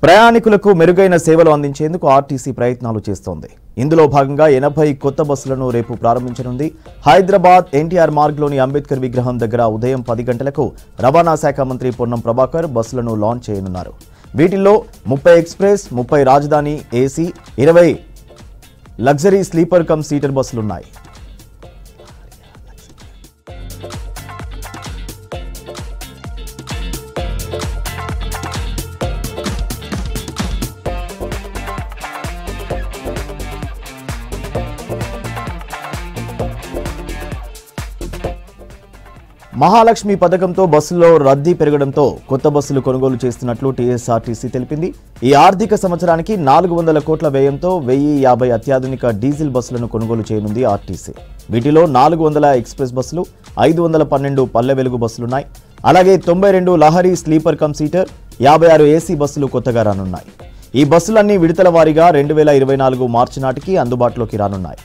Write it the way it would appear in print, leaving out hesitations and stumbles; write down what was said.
ప్రయాణికులకు మెరుగైన సేవలు అందించేందుకు ఆర్టీసీ ప్రయత్నాలు చేస్తోంది. ఇందులో భాగంగా 80 కొత్త బస్సులను రేపు ప్రారంభించనుంది. హైదరాబాద్ ఎన్టీఆర్ మార్గ్లోని అంబేద్కర్ విగ్రహం దగ్గర ఉదయం 10 గంటలకు రవాణా శాఖ మంత్రి పొన్నం ప్రభాకర్ బస్సులను లాంచ్ చేయనున్నారు. వీటిల్లో 30 express, 30 Rajdhani AC, 20 luxury sleeper cum seater బస్సులున్నాయి. మహాలక్ష్మి పథకంతో బస్సుల్లో రద్దీ పెరగడంతో కొత్త బస్సులు కొనుగోలు చేస్తున్నట్లు టీఎస్ఆర్టీసీ తెలిపింది. ఈ ఆర్థిక సంవత్సరానికి 400 కోట్ల వ్యయంతో 1050 అత్యాధునిక డీజిల్ బస్సులను కొనుగోలు చేయనుంది ఆర్టీసీ. వీటిలో 400 ఎక్స్ప్రెస్ బస్సులు, 512 పల్లె వెలుగు బస్సులున్నాయి. అలాగే 92 లహరీ స్లీపర్ కమ్ సీటర్, 56 ఏసీ బస్సులు కొత్తగా రానున్నాయి. ఈ బస్సులన్నీ విడతల వారీగా 2024 మార్చి నాటికి అందుబాటులోకి రానున్నాయి.